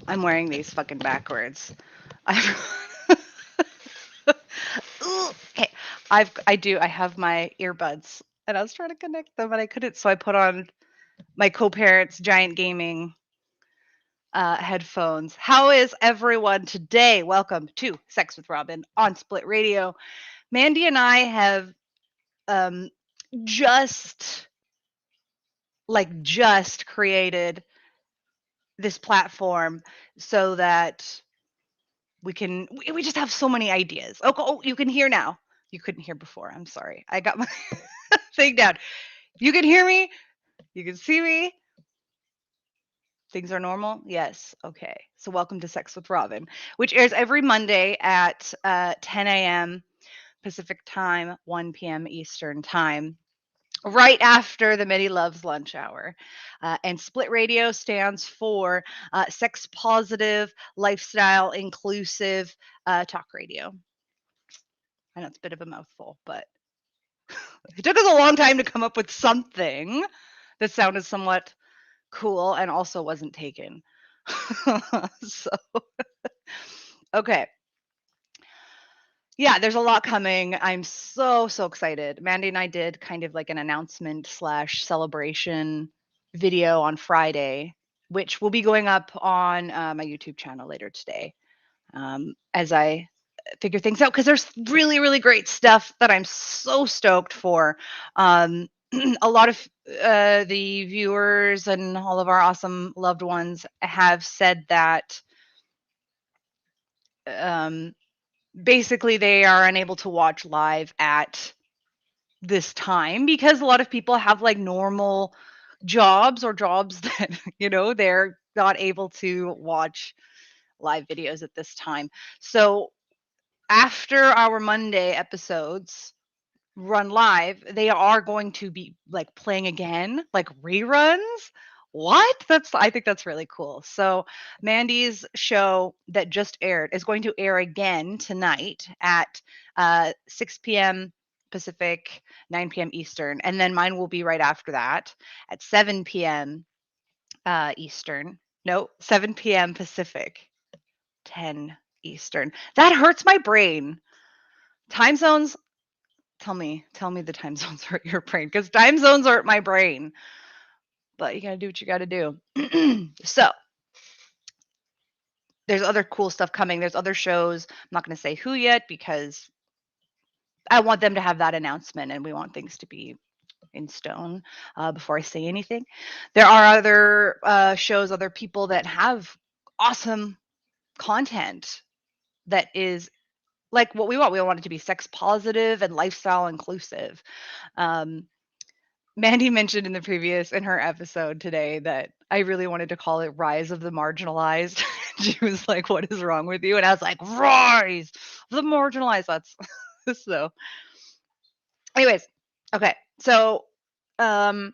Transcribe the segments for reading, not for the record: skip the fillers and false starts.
I'm wearing these fucking backwards. I've okay. I have my earbuds and I was trying to connect them but I couldn't, so I put on my co-parents giant gaming headphones. How is everyone today? Welcome to Sex with Robin on Split Radio. Mandy and I have um just just created this platform so that we just have so many ideas. Oh, you can hear now. You couldn't hear before. I'm sorry. I got my thing down. You can hear me. You can see me. Things are normal? Yes. Okay. So welcome to Sex with Robin, which airs every Monday at 10 a.m. Pacific time, 1 p.m. Eastern time, right after the Many Loves lunch hour. And Split Radio stands for sex positive, lifestyle inclusive talk radio. I know it's a bit of a mouthful, but it took us a long time to come up with something that sounded somewhat cool and also wasn't taken. So, okay. Yeah, there's a lot coming. I'm so excited. Mandy and I did kind of like an announcement slash celebration video on Friday, which will be going up on my YouTube channel later today as I figure things out because there's really great stuff that I'm so stoked for. Um, a lot of the viewers and all of our awesome loved ones have said that um, basically they are unable to watch live at this time because a lot of people have like normal jobs or jobs that they're not able to watch live videos at this time. So after our Monday episodes run live, they are going to be like playing again, like reruns. What? I think that's really cool. So Mandy's show that just aired is going to air again tonight at 6 p.m. Pacific, 9 p.m. Eastern, and then mine will be right after that at 7 p.m. Eastern. No, 7 p.m. Pacific, 10 Eastern. That hurts my brain. Time zones, tell me the time zones hurt your brain because time zones hurt my brain. But you gotta do what you gotta do. So there's other cool stuff coming. There's other shows. I'm not gonna say who yet because I want them to have that announcement and we want things to be in stone before I say anything. There are other shows, other people that have awesome content that is like what we want. We want it to be sex positive and lifestyle inclusive. Um, Mandy mentioned in her episode today that I really wanted to call it Rise of the Marginalized. She was like, "What is wrong with you?" And I was like, "Rise of the Marginalized." That's so. Anyways, okay. So, um,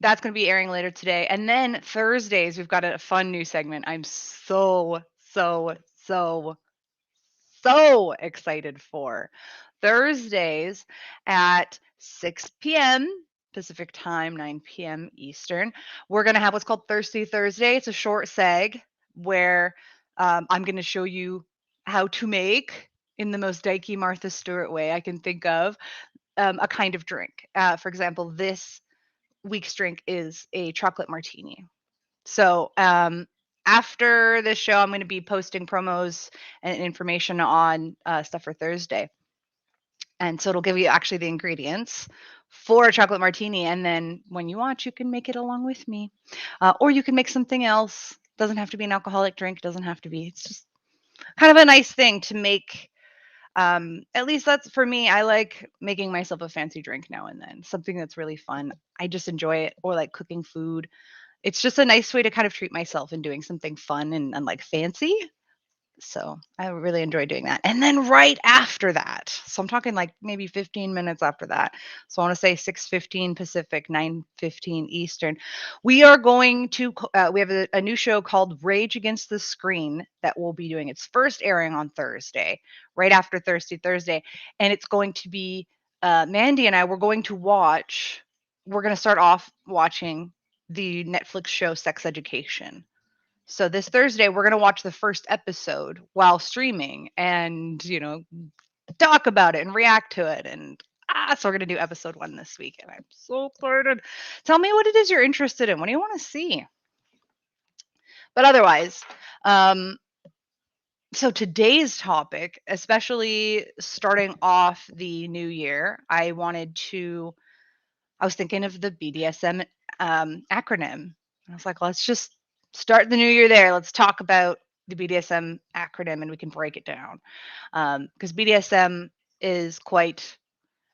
that's going to be airing later today, and then Thursdays we've got a fun new segment. I'm so excited for Thursdays at 6 p.m. Pacific time, 9 p.m. Eastern. We're going to have what's called Thirsty Thursday. It's a short seg where I'm going to show you how to make, in the most dykey Martha Stewart way I can think of, a kind of drink. For example, this week's drink is a chocolate martini. So after this show, I'm going to be posting promos and information on stuff for Thursday. And so it'll give you actually the ingredients for a chocolate martini. And then when you want, you can make it along with me. Or you can make something else. Doesn't have to be an alcoholic drink. Doesn't have to be. It's just kind of a nice thing to make. At least that's for me. I like making myself a fancy drink now and then. Something that's really fun. I just enjoy it. Or like cooking food. It's just a nice way to kind of treat myself and doing something fun and like fancy. So I really enjoy doing that. And then right after that, so I'm talking like maybe 15 minutes after that. So I want to say 6:15 Pacific, 9:15 Eastern. We are going to, we have a new show called Rage Against the Screen that will be doing its first airing on Thursday, right after Thirsty Thursday. And it's going to be Mandy and I, we're going to start off watching the Netflix show Sex Education. So this Thursday, we're going to watch the first episode while streaming and, talk about it and react to it. So we're going to do episode 1 this week. And I'm so excited. Tell me what it is you're interested in. What do you want to see? But otherwise, so today's topic, especially starting off the new year, I was thinking of the Bdsm acronym. I was like, let's just start the new year there. Let's talk about the Bdsm acronym and we can break it down. Because Bdsm is quite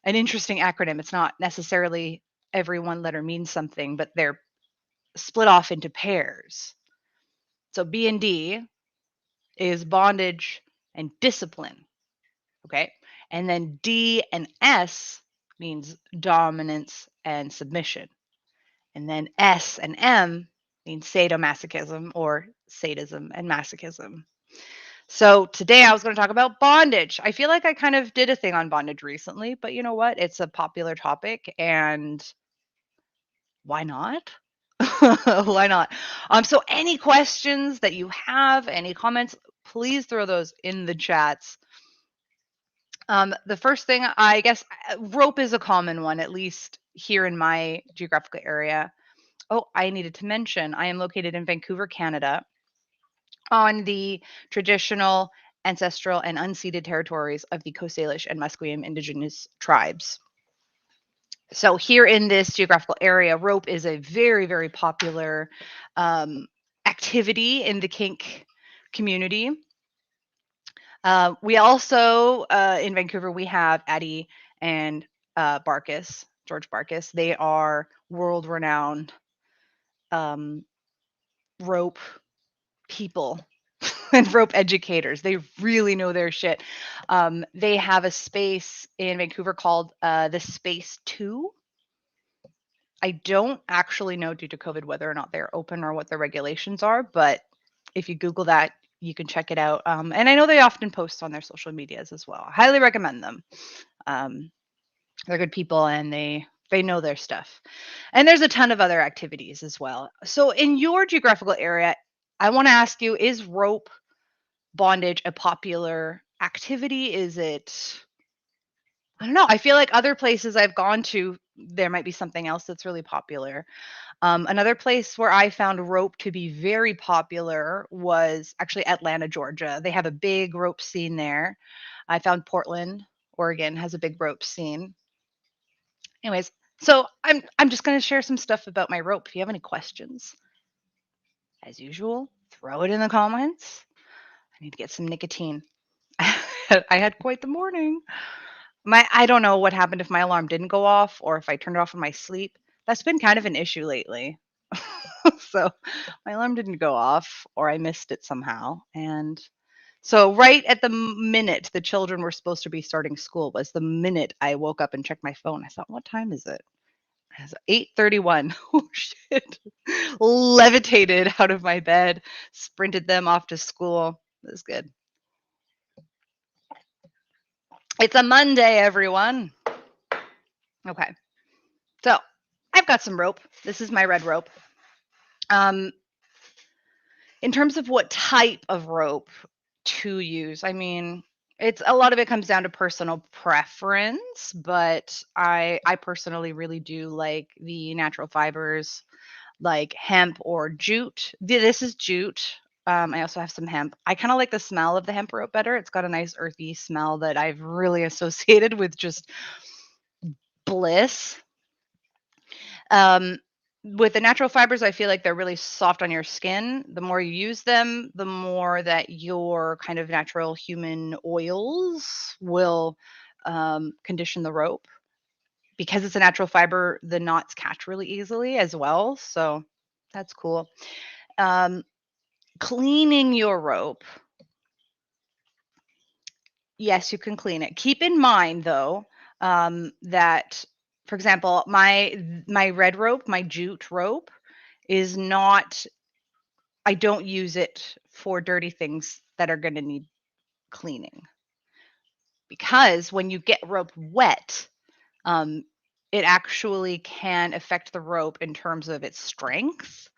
an interesting acronym. It's not necessarily every one letter means something, but they're split off into pairs. So B and D is bondage and discipline. Okay. And then D and S means dominance and submission. And then S and M means sadomasochism or sadism and masochism. So today I was going to talk about bondage. I feel like I kind of did a thing on bondage recently, but you know what? It's a popular topic and why not? Why not? So any questions that you have, any comments, please throw those in the chats. The first thing, I guess, rope is a common one, at least here in my geographical area. Oh, I needed to mention, I am located in Vancouver, Canada, on the traditional, ancestral, and unceded territories of the Coast Salish and Musqueam Indigenous tribes. So here in this geographical area, rope is a very, very popular activity in the kink community. We also, in Vancouver, we have Addie and George Barkus. They are world-renowned rope people and rope educators. They really know their shit. They have a space in Vancouver called the Space 2. I don't actually know due to COVID whether or not they're open or what the regulations are, but if you Google that, you can check it out. And I know they often post on their social medias as well. I highly recommend them. They're good people and they know their stuff. And there's a ton of other activities as well. So in your geographical area, I want to ask you, is rope bondage a popular activity? Is it, I don't know. I feel like other places I've gone to, there might be something else that's really popular. Another place where I found rope to be very popular was actually Atlanta, Georgia. They have a big rope scene there. I found Portland, Oregon has a big rope scene. Anyways, so I'm just going to share some stuff about my rope. If you have any questions, as usual, throw it in the comments. I need to get some nicotine. I had quite the morning. I don't know what happened if my alarm didn't go off or if I turned it off in my sleep. That's been kind of an issue lately. So my alarm didn't go off or I missed it somehow. And so right at the minute the children were supposed to be starting school was the minute I woke up and checked my phone. I thought, what time is it? It's 8:31. Oh shit. Levitated out of my bed, sprinted them off to school. It was good. It's a Monday, everyone. Okay. So I've got some rope. This is my red rope. In terms of what type of rope to use, I mean, it's a lot of it comes down to personal preference, but I personally really do like the natural fibers like hemp or jute. This is jute. I also have some hemp. I kind of like the smell of the hemp rope better. It's got a nice earthy smell that I've really associated with just bliss. With the natural fibers, I feel like they're really soft on your skin. The more you use them, the more that your kind of natural human oils will condition the rope. Because it's a natural fiber, the knots catch really easily as well. So that's cool. Cleaning your rope. Yes, you can clean it. Keep in mind, though, that, for example, my red rope, my jute rope, is not. I don't use it for dirty things that are going to need cleaning because when you get rope wet, um, it actually can affect the rope in terms of its strength.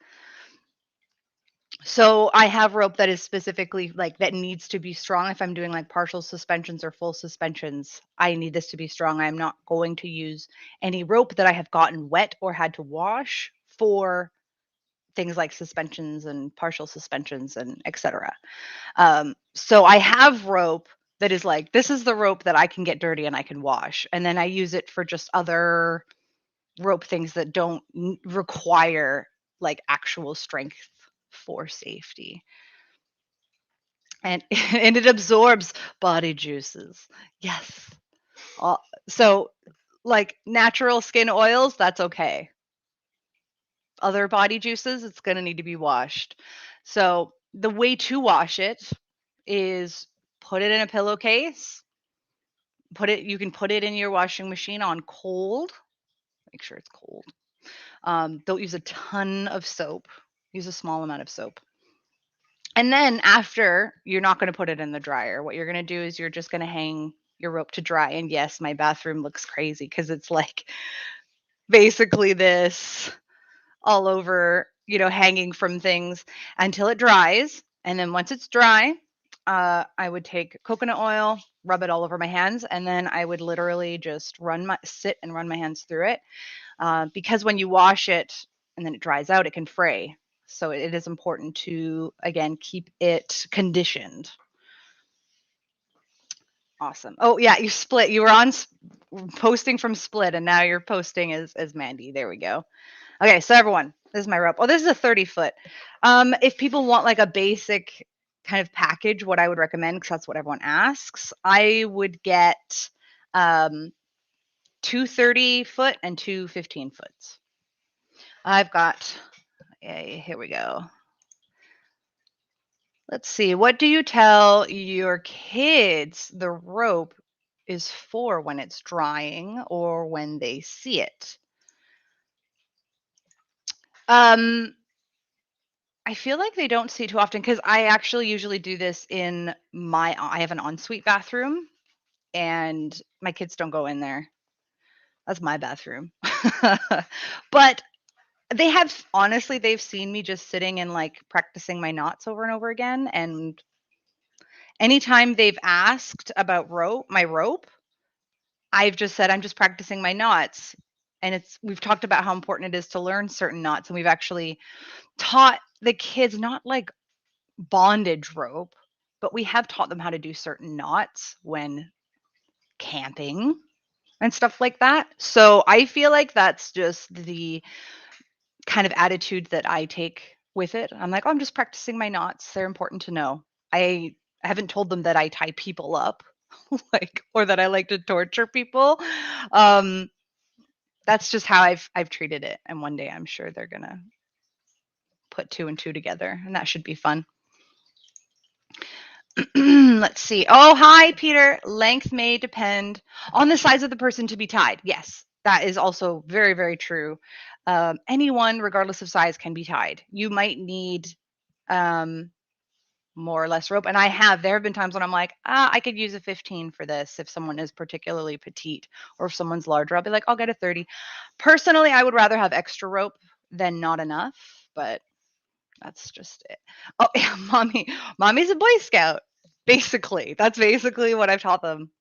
So I have rope that is specifically like that needs to be strong. If I'm doing like partial suspensions or full suspensions, I need this to be strong. I'm not going to use any rope that I have gotten wet or had to wash for things like suspensions and partial suspensions and etc. So I have rope that is like, this is the rope that I can get dirty and I can wash. And then I use it for just other rope things that don't require like actual strength for safety. And and it absorbs body juices. Yes. Uh, so like natural skin oils, that's okay. Other body juices, it's going to need to be washed. So the way to wash it is put it in a pillowcase. You can put it in your washing machine on cold. Make sure it's cold. Don't use a ton of soap. Use a small amount of soap. And then after, you're not going to put it in the dryer. What you're going to do is you're just going to hang your rope to dry. And yes, my bathroom looks crazy because it's like basically this all over, hanging from things until it dries. And then once it's dry, I would take coconut oil, rub it all over my hands, and then I would literally just sit and run my hands through it. Because when you wash it and then it dries out, it can fray. So it is important to, again, keep it conditioned. Awesome. Oh yeah, you split. You were on posting from Split, and now you're posting as Mandy. There we go. Okay, so everyone, this is my rope. Oh, this is a 30-foot. If people want like a basic kind of package, what I would recommend, because that's what everyone asks, I would get two 30-foot and two 15-foots. I've got, here we go. Let's see. What do you tell your kids the rope is for when it's drying or when they see it? Um, I feel like they don't see it too often because I actually usually do this I have an ensuite bathroom and my kids don't go in there. That's my bathroom. But honestly, they've seen me just sitting and like practicing my knots over and over again. And anytime they've asked about my rope, I've just said, I'm just practicing my knots. And we've talked about how important it is to learn certain knots. And we've actually taught the kids not like bondage rope, but we have taught them how to do certain knots when camping and stuff like that. So I feel like that's just the kind of attitude that I take with it. I'm like, oh, I'm just practicing my knots. They're important to know. I haven't told them that I tie people up, like, or that I like to torture people. Um, that's just how I've treated it. And one day I'm sure they're gonna put two and two together, and that should be fun. Let's see. Oh, hi, Peter. Length may depend on the size of the person to be tied. Yes, that is also very, very true. Anyone, regardless of size, can be tied. You might need um, more or less rope. And there have been times when I'm like, I could use a 15 for this if someone is particularly petite, or if someone's larger, I'll be like, I'll get a 30. Personally, I would rather have extra rope than not enough, but that's just it. Oh, yeah, mommy's a Boy Scout. Basically, that's basically what I've taught them.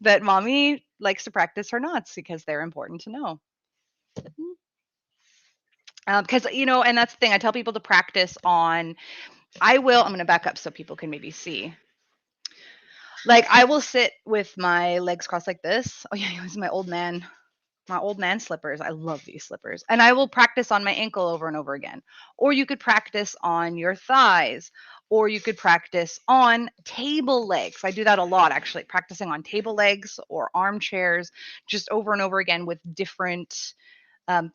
That mommy likes to practice her knots because they're important to know. Because and that's the thing. I tell people to practice on. I'm going to back up so people can maybe see. Like I will sit with my legs crossed like this. Oh yeah, this is my old man slippers. I love these slippers. And I will practice on my ankle over and over again. Or you could practice on your thighs, or you could practice on table legs. I do that a lot actually, practicing on table legs or armchairs, just over and over again with different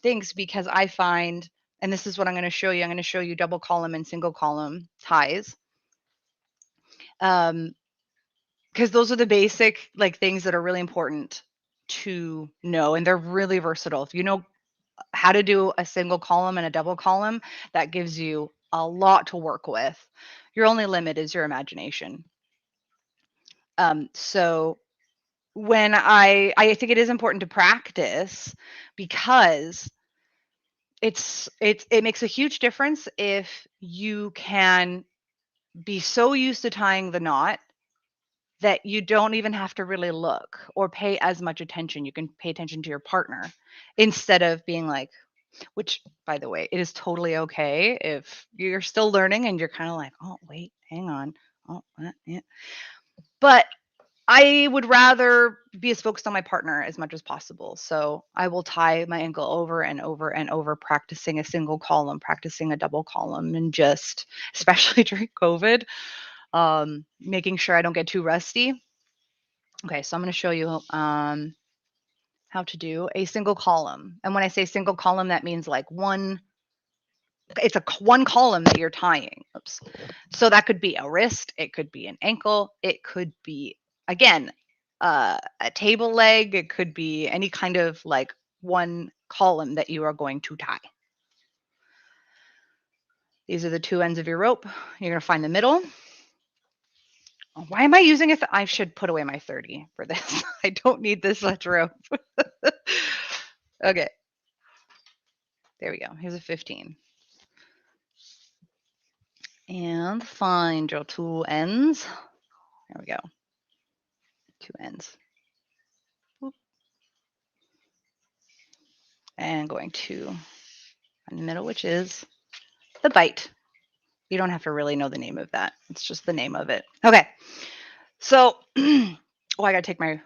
things, because I find, and this is what I'm going to show you. I'm going to show you double column and single column ties. Because those are the basic like things that are really important to know, and they're really versatile. If you know how to do a single column and a double column, that gives you a lot to work with. Your only limit is your imagination. So when I think it is important to practice, because it makes a huge difference if you can be so used to tying the knot that you don't even have to really look or pay as much attention. You can pay attention to your partner instead of being like, which, by the way, it is totally okay if you're still learning and you're kind of like, oh, wait, hang on. Oh, yeah. But I would rather be as focused on my partner as much as possible. So I will tie my ankle over and over and over, practicing a single column, practicing a double column, and just, especially during COVID, making sure I don't get too rusty. Okay, so I'm going to show you how to do a single column. And when I say single column, that means like it's one column that you're tying. Oops. So that could be a wrist, it could be an ankle, it could be, again, a table leg, it could be any kind of like one column that you are going to tie. These are the two ends of your rope. You're going to find the middle. Why am I using it? I should put away my 30 for this. I don't need this much rope. Okay. There we go. Here's a 15. And find your two ends. There we go. Two ends. Boop. And going to in the middle, which is the bite. You don't have to really know the name of that. It's just the name of it. Okay. So, I got to take my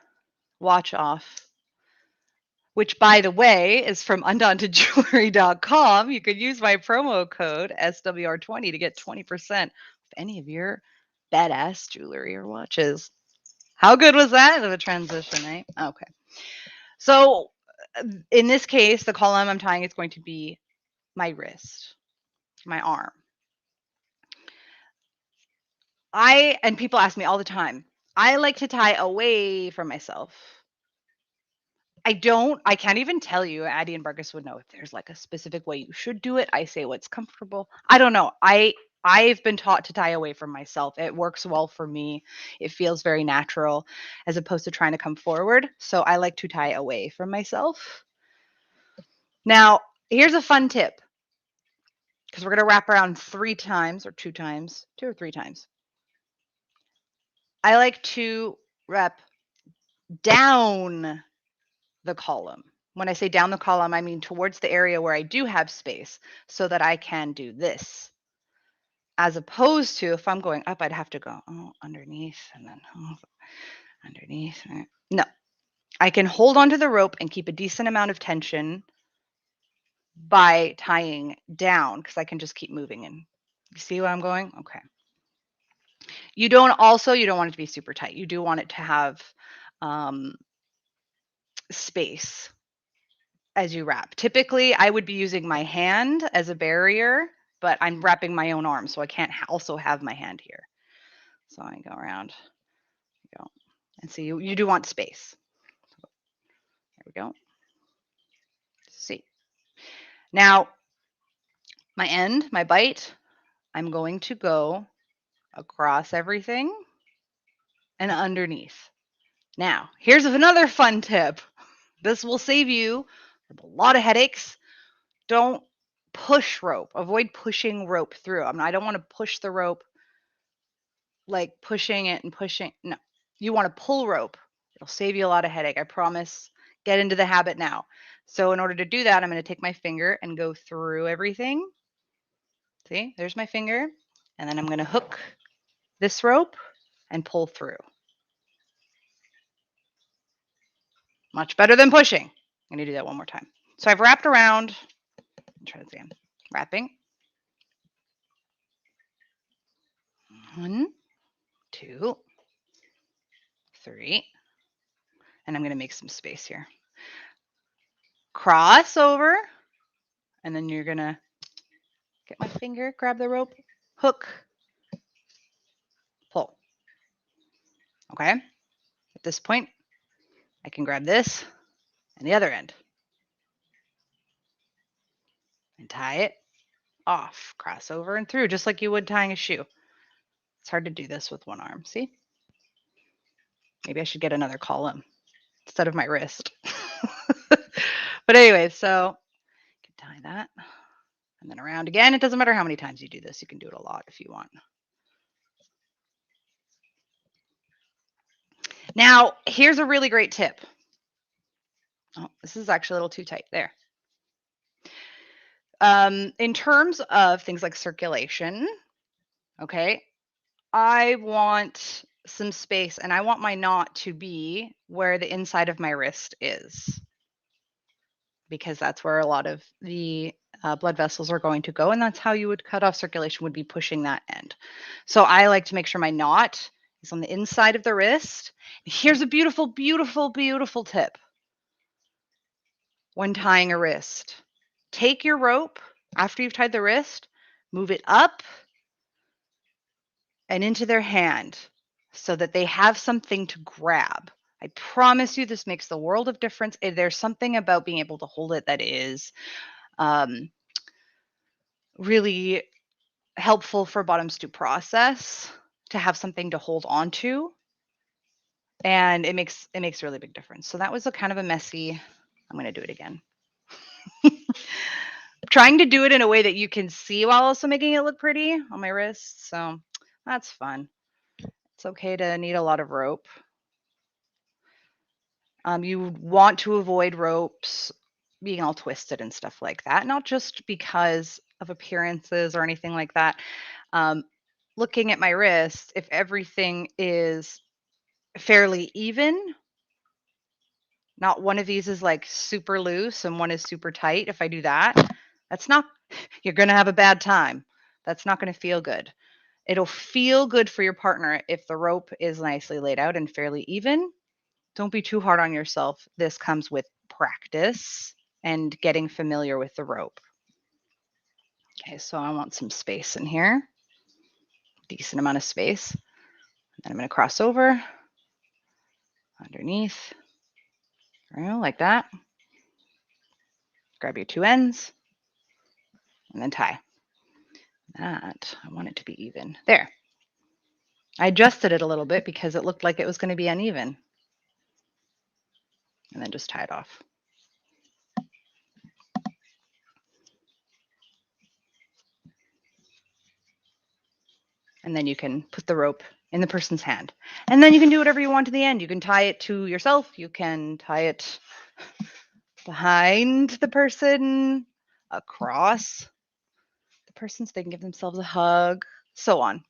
watch off, which, by the way, is from undauntedjewelry.com. You could use my promo code SWR20 to get 20% off any of your badass jewelry or watches. How good was that of a transition, right? Okay. So, in this case, the column I'm tying is going to be my wrist, my arm. And people ask me all the time, I like to tie away from myself. I can't even tell you, Addie and Burgess would know if there's like a specific way you should do it. I say what's comfortable. I don't know. I've been taught to tie away from myself. It works well for me. It feels very natural as opposed to trying to come forward. So I like to tie away from myself. Now, here's a fun tip, because we're going to wrap around 3 times or 2 times, 2 or 3 times. I like to wrap down the column. When I say down the column, I mean towards the area where I do have space so that I can do this. As opposed to if I'm going up, I'd have to go underneath and then underneath. No, I can hold onto the rope and keep a decent amount of tension by tying down, because I can just keep moving. And you see where I'm going? Okay. You don't want it to be super tight. You do want it to have space as you wrap. Typically, I would be using my hand as a barrier, but I'm wrapping my own arm, so I can't also have my hand here. So I go around, and see, you do want space. There we go. See. Now, my bite, I'm going to go across everything and underneath. Now, here's another fun tip. This will save you a lot of headaches. Don't push rope. Avoid pushing rope through. I don't want to push the rope, like pushing it and pushing. No, you want to pull rope. It'll save you a lot of headache. I promise. Get into the habit now. So in order to do that, I'm going to take my finger and go through everything. See, there's my finger. And then I'm going to hook this rope and pull through. Much better than pushing. I'm going to do that one more time. So I've wrapped around. Try this again. Wrapping. 1, 2, 3. And I'm going to make some space here. Cross over. And then you're going to get my finger, grab the rope, hook, pull. Okay. At this point, I can grab this and the other end and tie it off, cross over and through, just like you would tying a shoe. It's hard to do this with one arm. See? Maybe I should get another column instead of my wrist. But anyway, so Tie that. And then around again. It doesn't matter how many times you do this. You can do it a lot if you want. Now, here's a really great tip. Oh, this is actually a little too tight there. In terms of things like circulation, okay, I want some space and I want my knot to be where the inside of my wrist is, because that's where a lot of the blood vessels are going to go, and that's how you would cut off circulation, would be pushing that end. So I like to make sure my knot is on the inside of the wrist. Here's a beautiful, beautiful, beautiful tip when tying a wrist. Take your rope after you've tied the wrist, move it up and into their hand so that they have something to grab. I promise you this makes the world of difference. There's something about being able to hold it that is really helpful for bottoms to process, to have something to hold on to. And it makes a really big difference. So that was a kind of a messy, I'm going to do it again. Trying to do it in a way that you can see while also making it look pretty on my wrist. So that's fun. It's okay to need a lot of rope. You want to avoid ropes being all twisted and stuff like that, not just because of appearances or anything like that. Looking at my wrist, if everything is fairly even, not one of these is like super loose and one is super tight. If I do that, that's not, you're going to have a bad time. That's not going to feel good. It'll feel good for your partner if the rope is nicely laid out and fairly even. Don't be too hard on yourself. This comes with practice and getting familiar with the rope. Okay, so I want some space in here, decent amount of space. Then I'm going to cross over underneath, like that. Grab your two ends and then tie. That, I want it to be even. There. I adjusted it a little bit because it looked like it was going to be uneven. And then just tie it off. And then you can put the rope in the person's hand. And then you can do whatever you want to the end. You can tie it to yourself. You can tie it behind the person, across the person so they can give themselves a hug, so on.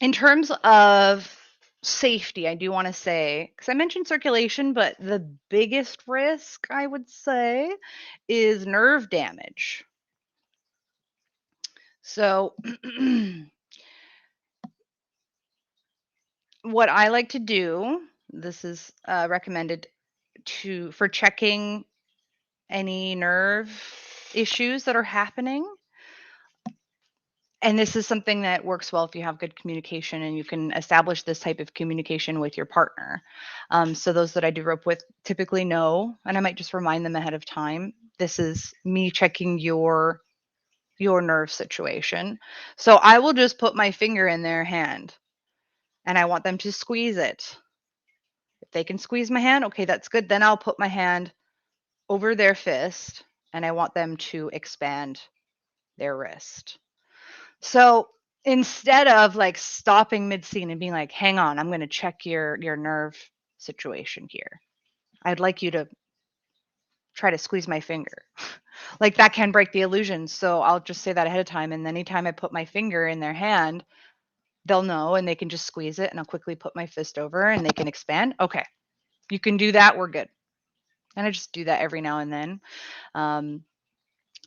In terms of safety, I do want to say, because I mentioned circulation, but the biggest risk, I would say, is nerve damage. So what I like to do, this is recommended for checking any nerve issues that are happening. And this is something that works well if you have good communication and you can establish this type of communication with your partner. So those that I do rope with typically know, and I might just remind them ahead of time, this is me checking your nerve situation. So I will just put my finger in their hand and I want them to squeeze it. If they can squeeze my hand, okay, that's good. Then I'll put my hand over their fist and I want them to expand their wrist. So instead of like stopping mid-scene and being like, hang on, I'm going to check your nerve situation here, I'd like you to try to squeeze my finger. Like that can break the illusion. So I'll just say that ahead of time. And anytime I put my finger in their hand, they'll know and they can just squeeze it. And I'll quickly put my fist over and they can expand. Okay, you can do that. We're good. And I just do that every now and then.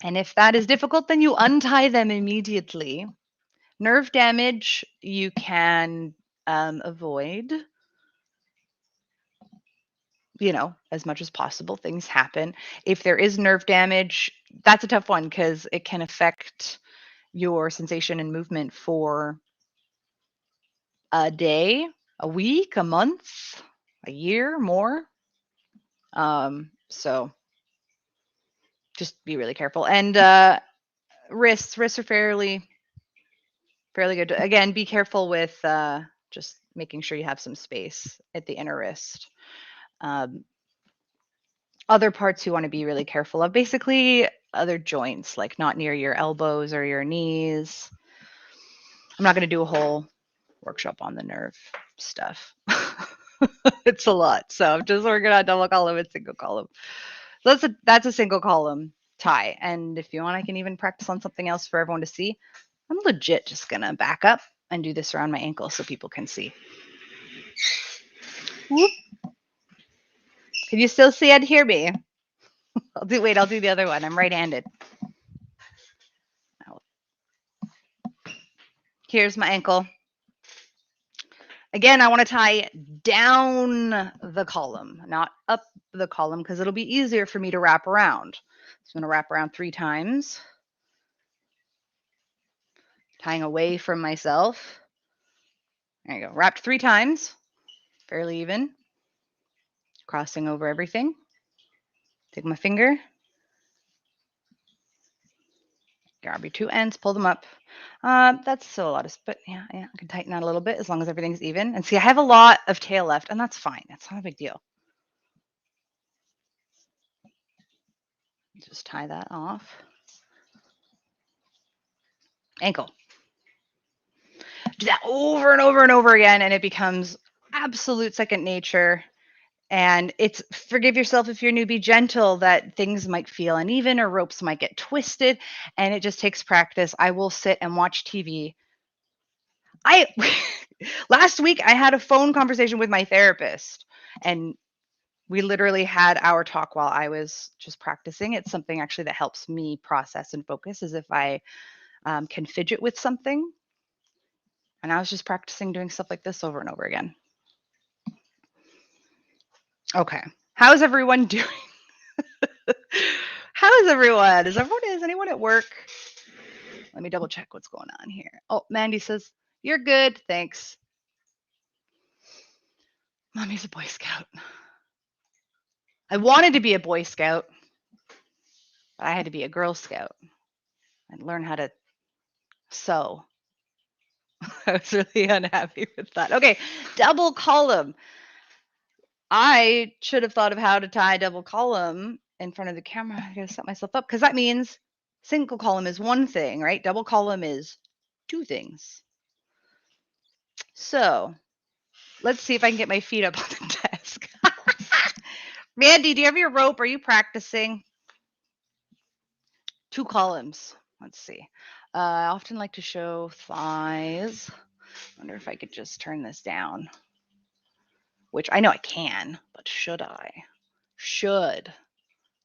And if that is difficult, then you untie them immediately. Nerve damage you can avoid, as much as possible. Things happen. If there is nerve damage, that's a tough one because it can affect your sensation and movement for a day, a week, a month, a year, more. So just be really careful. And wrists are fairly good. Again, be careful with just making sure you have some space at the inner wrist. Other parts you want to be really careful of. Basically, other joints, like not near your elbows or your knees. I'm not going to do a whole workshop on the nerve stuff. It's a lot. So I'm just working on double column and single column. So that's a single column tie. And if you want, I can even practice on something else for everyone to see. I'm legit just going to back up and do this around my ankle so people can see. Whoop. Can you still see and hear me? I'll do the other one. I'm right-handed. Here's my ankle. Again, I want to tie down the column, not up the column, because it'll be easier for me to wrap around. So I'm going to wrap around 3 times, tying away from myself. There you go. Wrapped 3 times, fairly even. Crossing over everything. Take my finger. Grab your 2 ends, pull them up. That's still a lot of, but yeah, I can tighten that a little bit as long as everything's even. And see, I have a lot of tail left, and that's fine. That's not a big deal. Just tie that off. Ankle. Do that over and over and over again, and it becomes absolute second nature. And it's forgive yourself if you're new, be gentle that things might feel uneven or ropes might get twisted, and it just takes practice. I will sit and watch TV. Last week I had a phone conversation with my therapist, and we literally had our talk while I was just practicing. It's something actually that helps me process and focus, is if I can fidget with something. And I was just practicing doing stuff like this over and over again. Okay. How's everyone doing? How is everyone? Is anyone at work? Let me double check what's going on here. Oh, Mandy says, you're good. Thanks. Mommy's a Boy Scout. I wanted to be a Boy Scout, but I had to be a Girl Scout and learn how to sew. I was really unhappy with that. Okay, double column. I should have thought of how to tie a double column in front of the camera. I gotta set myself up, because that means single column is one thing, right? Double column is 2 things. So let's see if I can get my feet up on the desk. Mandy, do you have your rope? Are you practicing? 2 columns. Let's see. I often like to show thighs. Wonder if I could just turn this down, which I know I can, but should I? Should.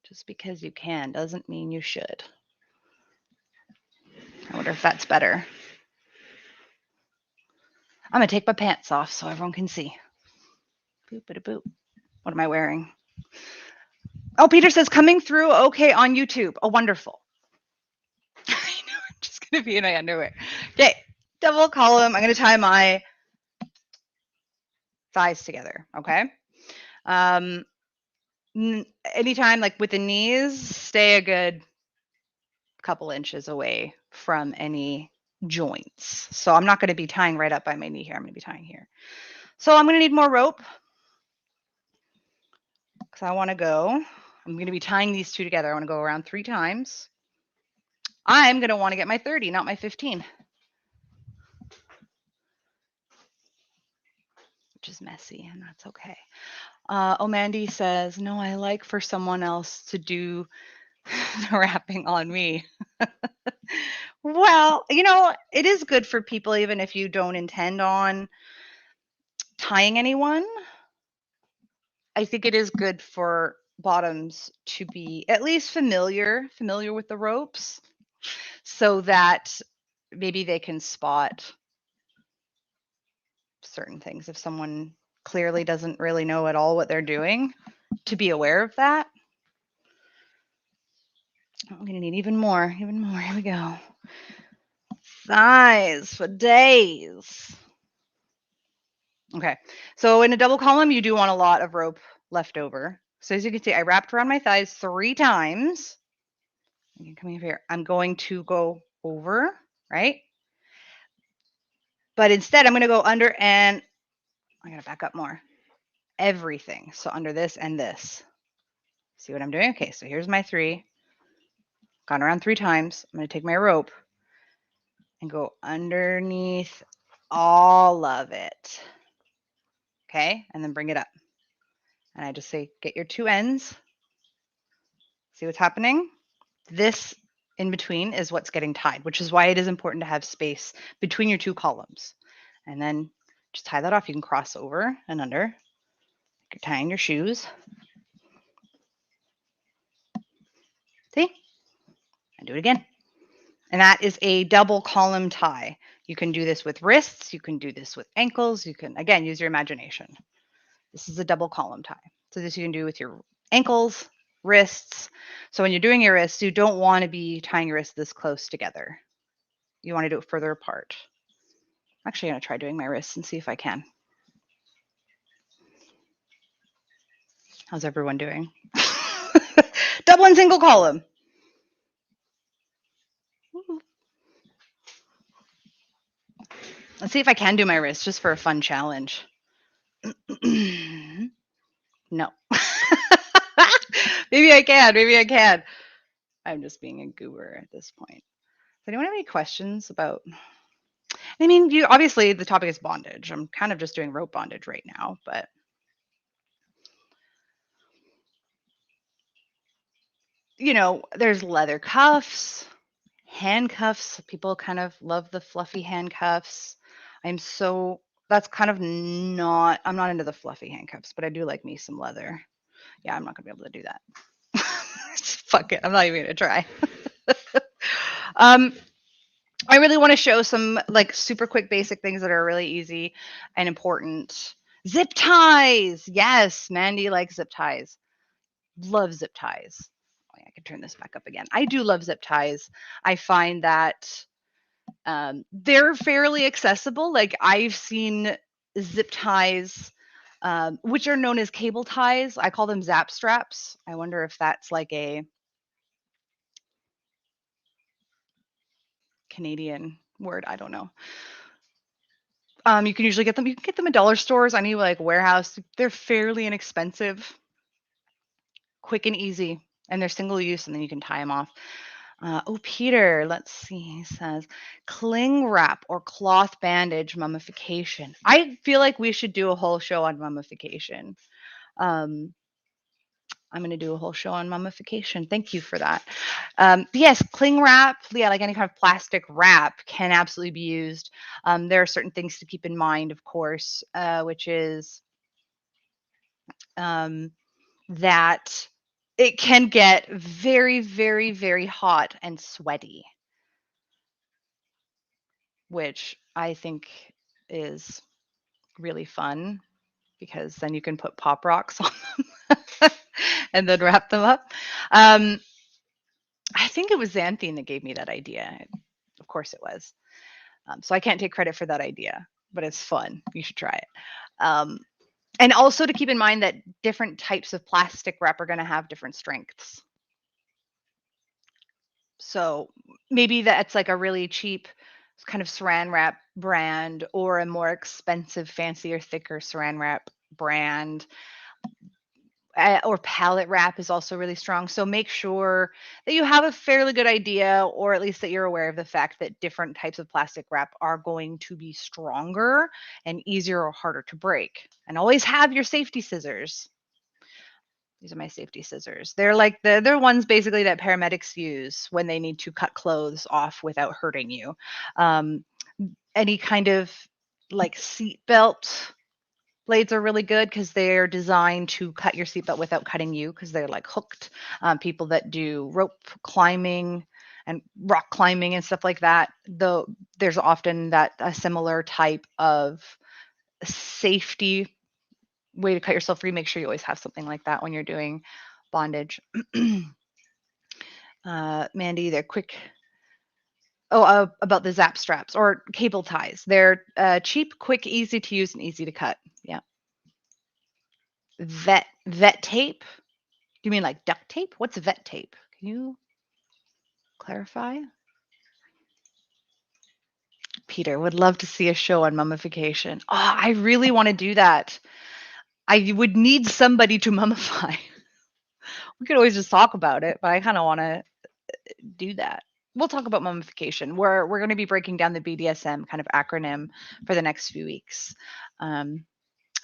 Just because you can doesn't mean you should. I wonder if that's better. I'm going to take my pants off so everyone can see. Boop-a-da-boop. What am I wearing? Oh, Peter says, coming through okay on YouTube. Oh, wonderful. I know, I'm just going to be in my underwear. Okay, double column. I'm going to tie my thighs together, okay? Anytime, like with the knees, stay a good couple inches away from any joints. So I'm not going to be tying right up by my knee here. I'm going to be tying here. So I'm going to need more rope, because I want to go. I'm going to be tying these 2 together. I want to go around 3 times. I'm going to want to get my 30, not my 15. Which is messy, and that's okay. Mandy says, no, I like for someone else to do the wrapping on me. Well, it is good for people, even if you don't intend on tying anyone. I think it is good for bottoms to be at least familiar with the ropes, so that maybe they can spot certain things. If someone clearly doesn't really know at all what they're doing, to be aware of that. I'm going to need even more. Here we go. Thighs for days. Okay, so in a double column, you do want a lot of rope left over. So as you can see, I wrapped around my thighs 3 times. You can come over here. I'm going to go over, right? But instead, I'm going to go under, and I'm going to back up more. Everything. So under this and this. See what I'm doing? Okay, so here's my 3. Gone around 3 times. I'm going to take my rope and go underneath all of it. Okay, and then bring it up. And I just say, get your 2 ends. See what's happening? This in between is what's getting tied, which is why it is important to have space between your 2 columns. And then just tie that off. You can cross over and under. You're tying your shoes. See? And do it again. And that is a double column tie. You can do this with wrists. You can do this with ankles. You can, again, use your imagination. This is a double column tie. So this you can do with your ankles, wrists. So when you're doing your wrists, you don't want to be tying your wrists this close together. You want to do it further apart. I'm actually going to try doing my wrists and see if I can. How's everyone doing? Double and single column. Let's see if I can do my wrists just for a fun challenge. No. Maybe I can. Maybe I can. I'm just being a goober at this point. Does anyone have any questions about? I mean, you obviously the topic is bondage. I'm kind of just doing rope bondage right now, but there's leather cuffs, handcuffs. People kind of love the fluffy handcuffs. That's kind of not, I'm not into the fluffy handcuffs, but I do like me some leather. Yeah, I'm not gonna be able to do that. Fuck it. I'm not even gonna try. I really want to show some like super quick basic things that are really easy and important. Zip ties. Yes, Mandy likes zip ties. Love zip ties. Oh, yeah, I can turn this back up again. I do love zip ties. I find that they're fairly accessible. Like I've seen zip ties, which are known as cable ties. I call them zap straps. I wonder if that's like a Canadian word. I don't know. You can usually get them. You can get them at dollar stores, any like warehouse. They're fairly inexpensive, quick and easy, and they're single use, and then you can tie them off. Peter, let's see. He says cling wrap or cloth bandage mummification. I feel like we should do a whole show on mummification. I'm going to do a whole show on mummification. Thank you for that. Yes, cling wrap, like any kind of plastic wrap can absolutely be used. There are certain things to keep in mind, of course, which is that it can get very, very, very hot and sweaty, which I think is really fun because then you can put pop rocks on them and then wrap them up. I think it was Xanthine that gave me that idea. Of course it was. So I can't take credit for that idea, but it's fun. You should try it. And also to keep in mind that different types of plastic wrap are going to have different strengths. So maybe that's like a really cheap kind of saran wrap brand or a more expensive, fancier, thicker saran wrap brand. Or pallet wrap is also really strong. So make sure that you have a fairly good idea, or at least that you're aware of the fact that different types of plastic wrap are going to be stronger and easier or harder to break. And always have your safety scissors. These are my safety scissors. They're like they're ones basically that paramedics use when they need to cut clothes off without hurting you. Any kind of like seat belt blades are really good because they're designed to cut your seatbelt without cutting you because they're like hooked. People that do rope climbing and rock climbing and stuff like that, though there's often that a similar type of safety way to cut yourself free. Make sure you always have something like that when you're doing bondage. Mandy, they're quick. About the zap straps or cable ties. They're cheap, quick, easy to use, and easy to cut. Yeah. Vet tape? Do you mean like duct tape? What's vet tape? Can you clarify? Peter would love to see a show on mummification. Oh, I really want to do that. I would need somebody to mummify. We could always just talk about it, but I kind of want to do that. We'll talk about mummification. We're going to be breaking down the BDSM kind of acronym for the next few weeks. Um,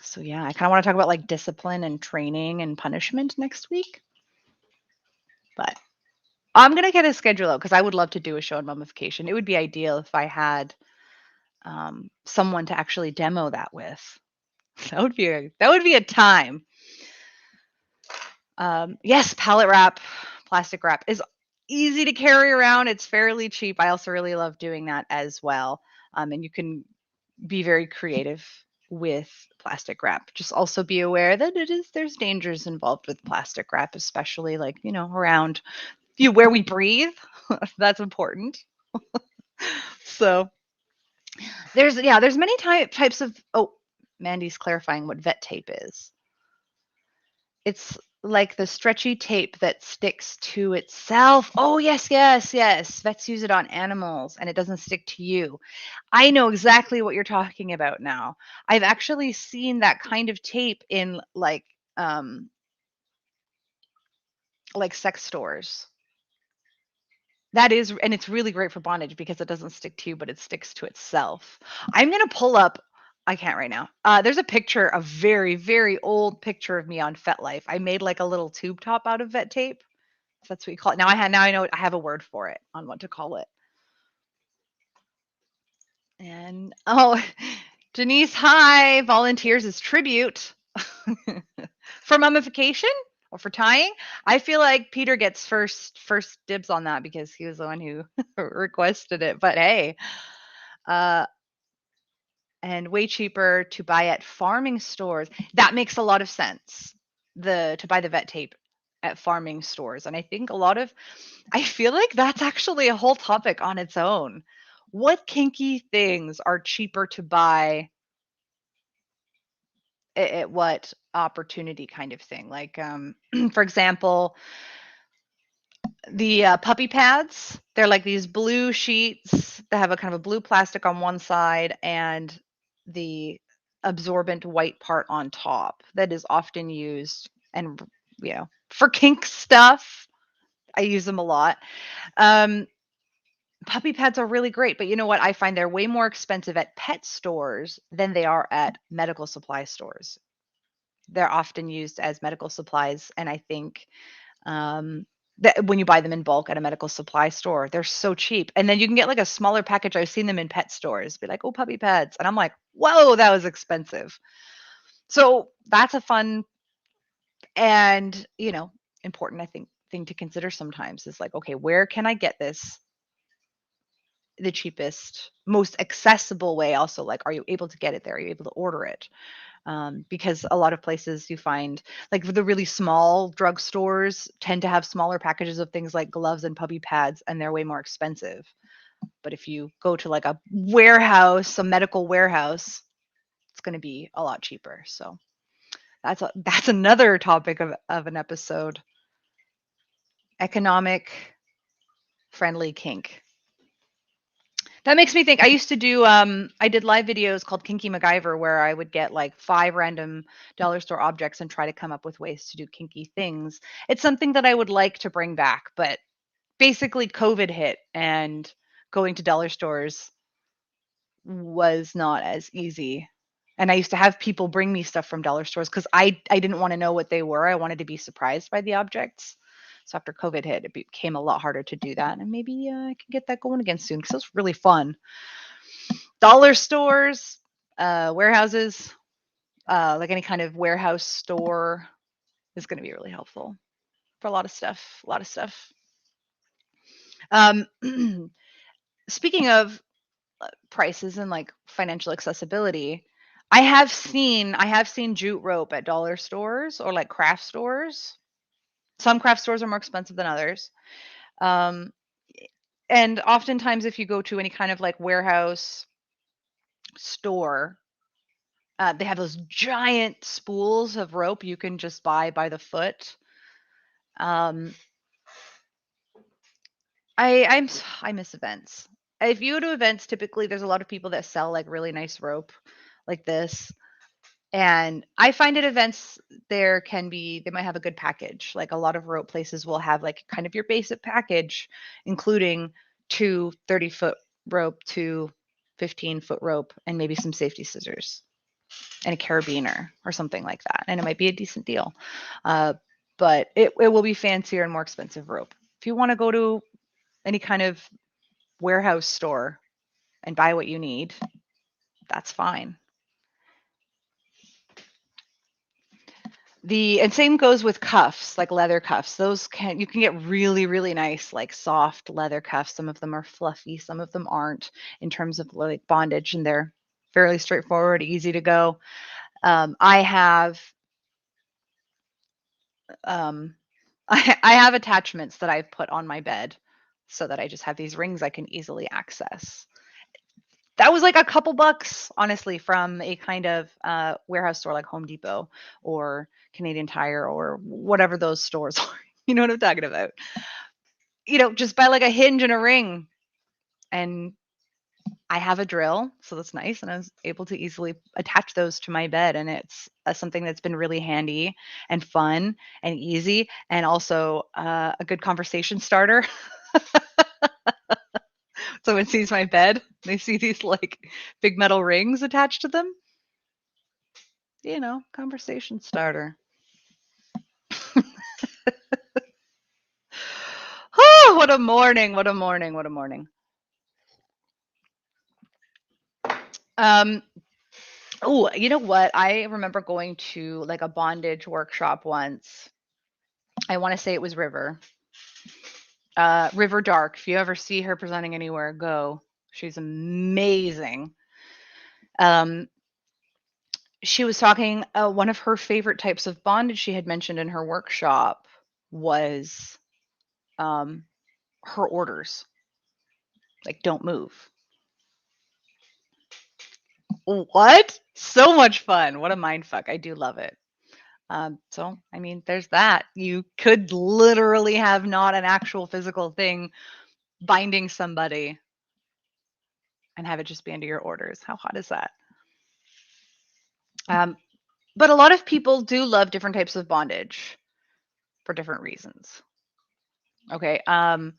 so yeah, I kind of want to talk about like discipline and training and punishment next week. But I'm gonna get a schedule out because I would love to do a show on mummification. It would be ideal if I had someone to actually demo that with. That would be a time. Yes, pallet wrap, plastic wrap is easy to carry around. It's fairly cheap. I also really love doing that as well. And you can be very creative with plastic wrap. Just also be aware that there's dangers involved with plastic wrap, especially like, around where we breathe. That's important. So there's many types of. Oh, Mandy's clarifying what vet tape is. It's like the stretchy tape that sticks to itself. Oh, yes, yes, yes. Vets use it on animals and it doesn't stick to you. I know exactly what you're talking about now. I've actually seen that kind of tape in like sex stores. That is, and it's really great for bondage because it doesn't stick to you, but it sticks to itself. I'm gonna pull up. I can't right now. There's a picture, a very, very old picture of me on FetLife. I made like a little tube top out of vet tape. If that's what you call it. Now I know I have a word for it on what to call it. And oh, Denise, hi, volunteers as tribute for mummification or for tying. I feel like Peter gets first dibs on that because he was the one who requested it. But hey, uh, and way cheaper to buy at farming stores. That makes a lot of sense. To buy the vet tape at farming stores, and I feel like that's actually a whole topic on its own. What kinky things are cheaper to buy at what opportunity kind of thing? Like, for example, the puppy pads. They're like these blue sheets that have a kind of a blue plastic on one side and the absorbent white part on top that is often used and for kink stuff. I use them a lot. Um, Puppy pads are really great, but you know what? I find they're way more expensive at pet stores than they are at medical supply stores. They're often used as medical supplies, and I think that when you buy them in bulk at a medical supply store, they're so cheap. And then you can get like a smaller package. I've seen them in pet stores, be like, "Oh, puppy pads," and I'm like, "Whoa, that was expensive." So that's a fun and important, I think, thing to consider sometimes is like, okay, where can I get this the cheapest, most accessible way? Also, like, are you able to get it there? Are you able to order it? Because a lot of places you find, like the really small drugstores tend to have smaller packages of things like gloves and puppy pads, and they're way more expensive. But if you go to like a warehouse, a medical warehouse, it's going to be a lot cheaper. So that's another topic of an episode. Economic friendly kink. That makes me think. I used to do I did live videos called Kinky MacGyver where I would get like 5 random dollar store objects and try to come up with ways to do kinky things. It's something that I would like to bring back, but basically COVID hit and going to dollar stores was not as easy. And I used to have people bring me stuff from dollar stores because I didn't want to know what they were. I wanted to be surprised by the objects. So after COVID hit, it became a lot harder to do that. And maybe I can get that going again soon because it was really fun. Dollar stores, warehouses, like any kind of warehouse store is going to be really helpful for a lot of stuff. A lot of stuff. Um, Speaking of prices and like financial accessibility, I have seen jute rope at dollar stores or like craft stores. Some craft stores are more expensive than others. Um, and oftentimes, if you go to any kind of like warehouse store, they have those giant spools of rope you can just buy by the foot. Um, I miss events. If you go to events, typically there's a lot of people that sell like really nice rope like this. And I find at events they might have a good package. Like a lot of rope places will have like kind of your basic package, including two 30-foot rope, two 15-foot rope, and maybe some safety scissors and a carabiner or something like that. And it might be a decent deal. But it will be fancier and more expensive rope. If you want to go to any kind of warehouse store and buy what you need, that's fine. And same goes with cuffs, like leather cuffs. You can get really, really nice, like soft leather cuffs. Some of them are fluffy, some of them aren't in terms of like bondage, and they're fairly straightforward, easy to go. I have um, I have attachments that I've put on my bed so that I just have these rings I can easily access. That was like a couple bucks, honestly, from a kind of warehouse store like Home Depot or Canadian Tire or whatever those stores are. You know what I'm talking about? Just buy like a hinge and a ring. And I have a drill, so that's nice. And I was able to easily attach those to my bed. And it's something that's been really handy and fun and easy, and also a good conversation starter. Someone sees my bed, they see these like big metal rings attached to them. Conversation starter. Oh, what a morning. What a morning. What a morning. Oh, you know what? I remember going to like a bondage workshop once. I want to say it was River. River Dark. If you ever see her presenting anywhere, go. She's amazing. Um, she was talking, one of her favorite types of bondage she had mentioned in her workshop was um, her orders. Like, don't move. What? So much fun. What a mind fuck. I do love it. So, I mean, there's that. You could literally have not an actual physical thing binding somebody and have it just be under your orders. How hot is that? But a lot of people do love different types of bondage for different reasons. Okay. And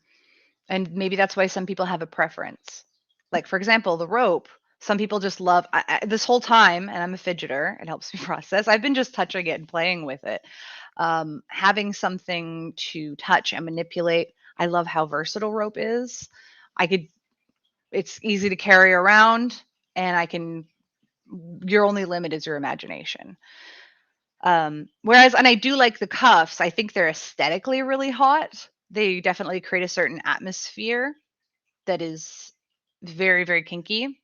maybe that's why some people have a preference. Like, for example, the rope. Some people just love this whole time, and I'm a fidgeter. It helps me process. I've been just touching it and playing with it. Having something to touch and manipulate. I love how versatile rope is. It's easy to carry around, and your only limit is your imagination. Whereas, and I do like the cuffs. I think they're aesthetically really hot. They definitely create a certain atmosphere that is very, very kinky.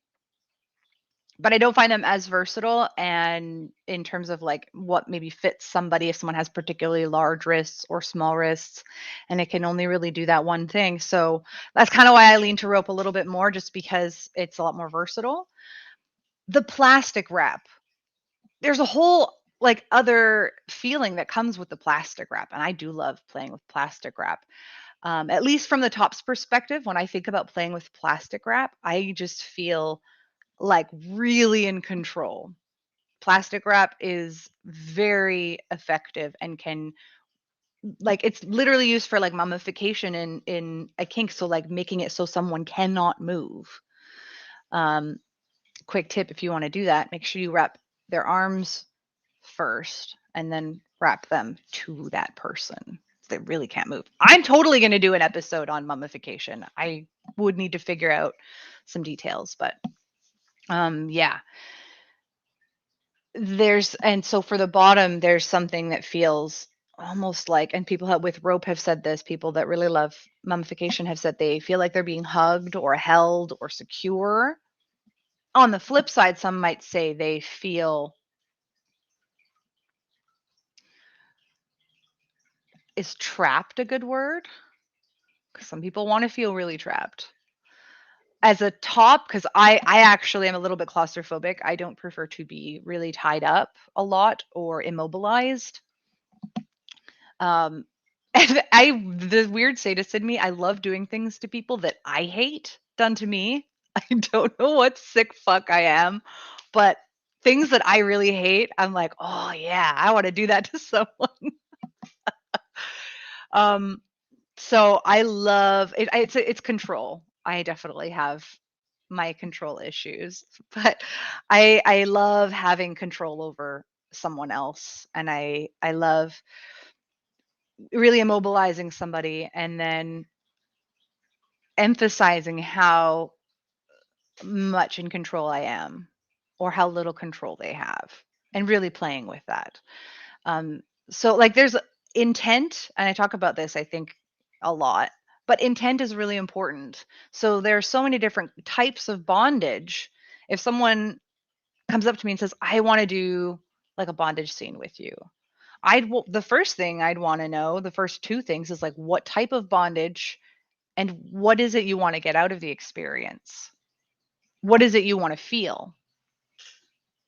But I don't find them as versatile, and in terms of like what maybe fits somebody, if someone has particularly large wrists or small wrists, and it can only really do that one thing. So that's kind of why I lean to rope a little bit more, just because it's a lot more versatile. The plastic wrap, there's a whole like other feeling that comes with the plastic wrap, and I do love playing with plastic wrap. At least from the top's perspective, when I think about playing with plastic wrap, I just feel like really in control. Plastic wrap is very effective and can, like, it's literally used for like mummification in a kink, so like making it so someone cannot move. Um, Quick tip, if you want to do that, make sure you wrap their arms first and then wrap them to that person. They really can't move. I'm totally going to do an episode on mummification. I would need to figure out some details, but yeah. And so for the bottom, there's something that feels almost like, and with rope have said this, people that really love mummification have said they feel like they're being hugged or held or secure. On the flip side, some might say they feel, is trapped a good word? Because some people want to feel really trapped. As a top, because I actually am a little bit claustrophobic. I don't prefer to be really tied up a lot or immobilized. And the weird sadist in me, I love doing things to people that I hate done to me. I don't know what sick fuck I am, but Things that I really hate, I'm like, oh yeah, I want to do that to someone. um, so I love it. It's control. I definitely have my control issues, but I love having control over someone else, and I love really immobilizing somebody and then emphasizing how much in control I am or how little control they have, and really playing with that. Um, so like there's intent, and I talk about this, I think, a lot, but intent is really important. So there's so many different types of bondage. If someone comes up to me and says, I want to do like a bondage scene with you, the first thing I'd want to know, the first two things is like, what type of bondage and what is it you want to get out of the experience? What is it you want to feel?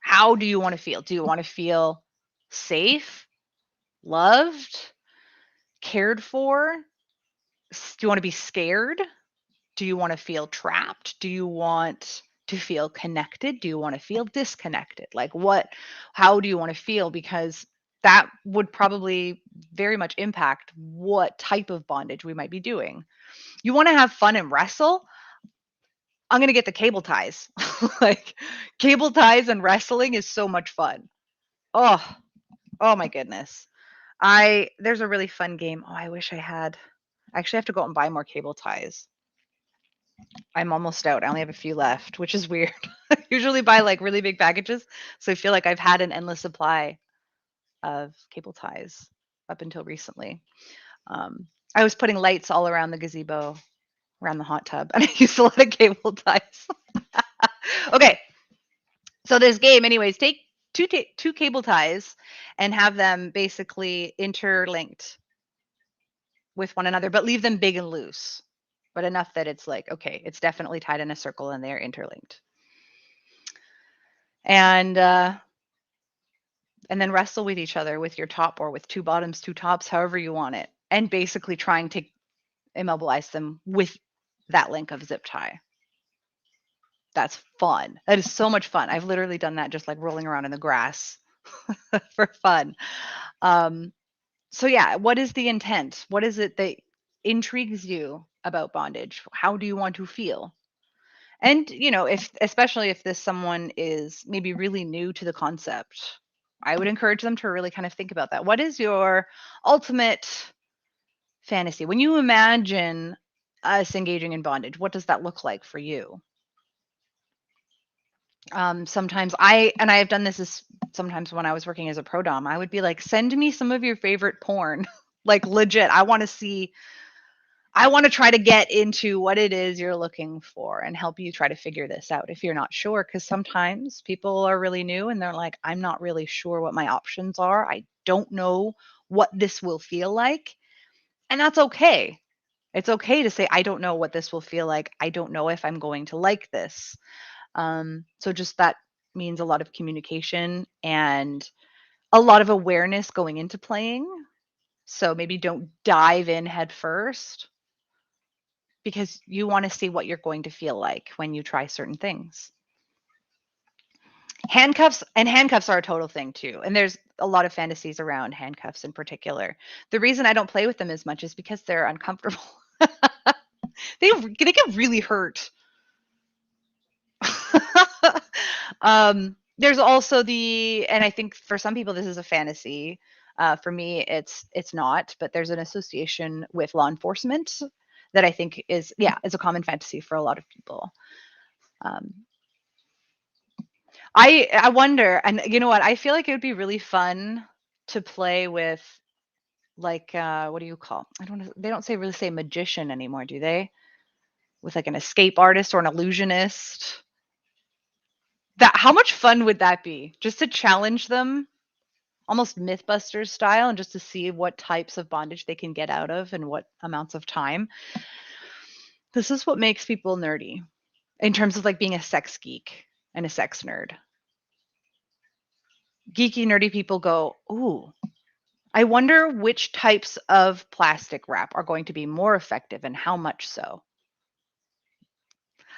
How do you want to feel? Do you want to feel safe, loved, cared for? Do you want to be scared? Do you want to feel trapped? Do you want to feel connected? Do you want to feel disconnected? Like how do you want to feel? Because that would probably very much impact what type of bondage we might be doing. You want to have fun and wrestle? I'm going to get the cable ties. Like cable ties and wrestling is so much fun. Oh, oh my goodness. There's a really fun game. Oh, I wish I had. I actually have to go out and buy more cable ties. I'm almost out. I only have a few left, which is weird. I usually buy like really big packages, so I feel like I've had an endless supply of cable ties up until recently. I was putting lights all around the gazebo, around the hot tub, and I used a lot of cable ties. Okay, so this game, anyways, take two cable ties and have them basically interlinked with one another, but leave them big and loose, but enough that it's like, okay, it's definitely tied in a circle and they're interlinked. And then wrestle with each other with your top or with two bottoms, two tops, however you want it, and basically trying to immobilize them with that link of zip tie. That's fun. That is so much fun. I've literally done that just like rolling around in the grass for fun. So yeah, what is the intent? What is it that intrigues you about bondage? How do you want to feel? And especially if this someone is maybe really new to the concept, I would encourage them to really kind of think about that. What is your ultimate fantasy? When you imagine us engaging in bondage, what does that look like for you? Sometimes I've done this sometimes when I was working as a pro dom, I would be like, send me some of your favorite porn. Like legit, I want to try to get into what it is you're looking for and help you try to figure this out if you're not sure. Because sometimes people are really new and they're like, I'm not really sure what my options are. I don't know what this will feel like. And that's okay. It's okay to say, I don't know what this will feel like. I don't know if I'm going to like this. So just that means a lot of communication and a lot of awareness going into playing. So maybe don't dive in head first because you want to see what you're going to feel like when you try certain things. Handcuffs are a total thing too. And there's a lot of fantasies around handcuffs in particular. The reason I don't play with them as much is because they're uncomfortable. they get really hurt. There's also and I think for some people this is a fantasy. For me, it's not, but there's an association with law enforcement that I think is a common fantasy for a lot of people. I wonder, and you know what? I feel like it would be really fun to play with, like, what do you call? They don't really say magician anymore, do they? With like an escape artist or an illusionist. How much fun would that be? Just to challenge them, almost Mythbusters style, and just to see what types of bondage they can get out of and what amounts of time. This is what makes people nerdy in terms of like being a sex geek and a sex nerd. Geeky, nerdy people go, ooh, I wonder which types of plastic wrap are going to be more effective and how much so.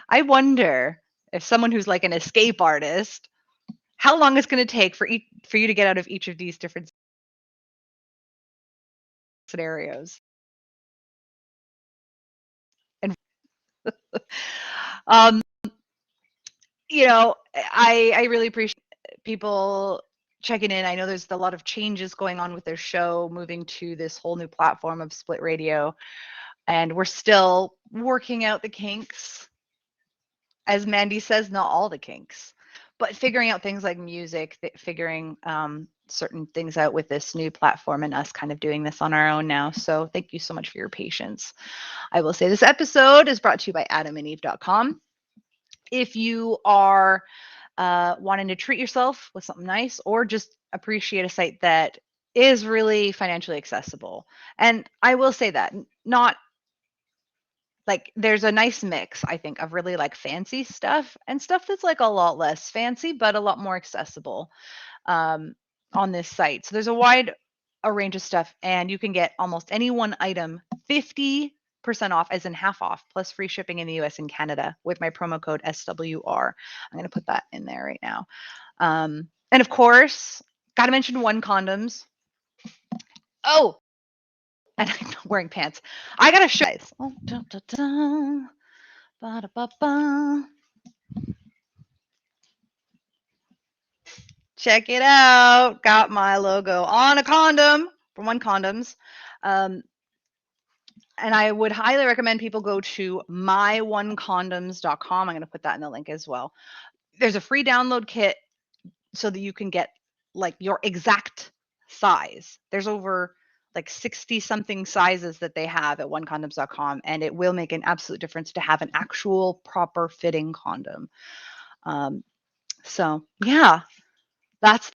I wonder if someone who's like an escape artist, how long it's going to take for you to get out of each of these different scenarios. And um, I really appreciate people checking in. I know there's a lot of changes going on with their show, moving to this whole new platform of split radio, and we're still working out the kinks. As Mandy says, not all the kinks, but figuring out things like music, figuring certain things out with this new platform and us kind of doing this on our own now. So thank you so much for your patience. I will say this episode is brought to you by adamandeve.com. If you are wanting to treat yourself with something nice or just appreciate a site that is really financially accessible. And I will say that not like there's a nice mix, I think, of really like fancy stuff and stuff that's like a lot less fancy, but a lot more accessible um, on this site. So there's a wide a range of stuff, and you can get almost any one item 50% off, as in half off, plus free shipping in the US and Canada with my promo code SWR. I'm going to put that in there right now. And of course, got to mention One Condoms. Oh, and I'm wearing pants. I got to show you guys. Oh, dun, dun, dun. Ba-da-ba-ba. Check it out. Got my logo on a condom from One Condoms. And I would highly recommend people go to myonecondoms.com. I'm going to put that in the link as well. There's a free download kit so that you can get like your exact size. There's over like 60 something sizes that they have at onecondoms.com, and it will make an absolute difference to have an actual proper fitting condom. So yeah, that's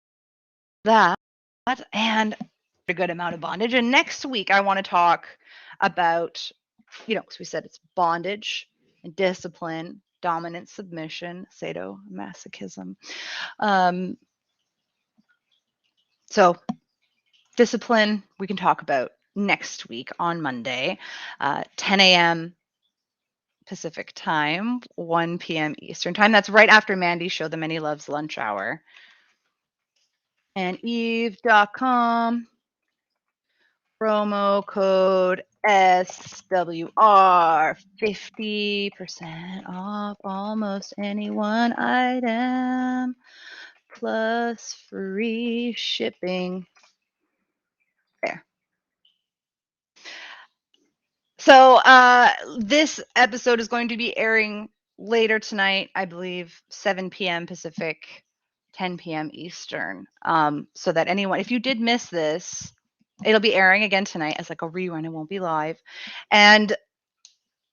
that. And a good amount of bondage. And next week, I want to talk about, because we said it's bondage and discipline, dominant submission, sadomasochism. So discipline, we can talk about next week on Monday, 10 a.m. Pacific time, 1 p.m. Eastern time. That's right after Mandy's show, The Many Loves Lunch Hour. And eve.com, promo code SWR, 50% off almost any one item, plus free shipping. There. So this episode is going to be airing later tonight, I believe, 7 p.m. Pacific, 10 p.m. Eastern. So that anyone, if you did miss this, it'll be airing again tonight as like a rerun. It won't be live. And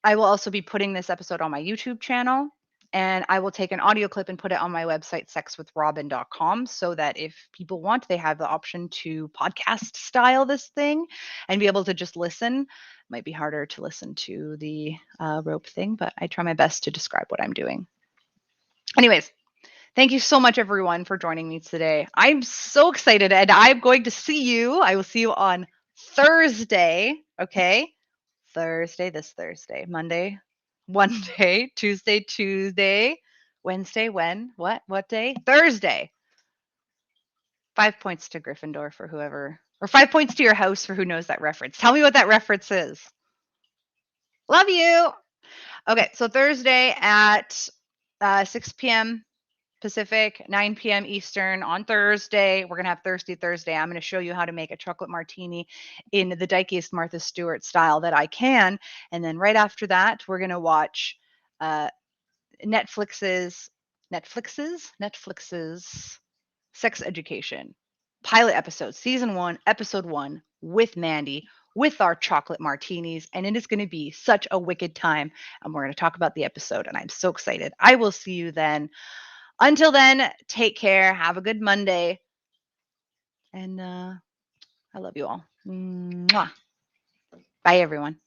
I will also be putting this episode on my YouTube channel, and I will take an audio clip and put it on my website, sexwithrobin.com, so that if people want, they have the option to podcast style this thing and be able to just listen. It might be harder to listen to the rope thing, but I try my best to describe what I'm doing. Anyways, thank you so much, everyone, for joining me today. I'm so excited, and I'm going to see you. I will see you on Thursday, okay? This Thursday, Monday, one day, Tuesday, Wednesday, when? What day? Thursday. 5 points to Gryffindor for whoever, or 5 points to your house for who knows that reference. Tell me what that reference is. Love you. Okay, so Thursday at 6 p.m. Pacific, 9 p.m. Eastern on Thursday. We're going to have Thirsty Thursday. I'm going to show you how to make a chocolate martini in the dykiest Martha Stewart style that I can. And then right after that, we're going to watch Netflix's Sex Education pilot episode, season 1, episode 1 with Mandy, with our chocolate martinis. And it is going to be such a wicked time. And we're going to talk about the episode. And I'm so excited. I will see you then. Until then, take care. Have a good Monday. And I love you all. Mwah. Bye, everyone.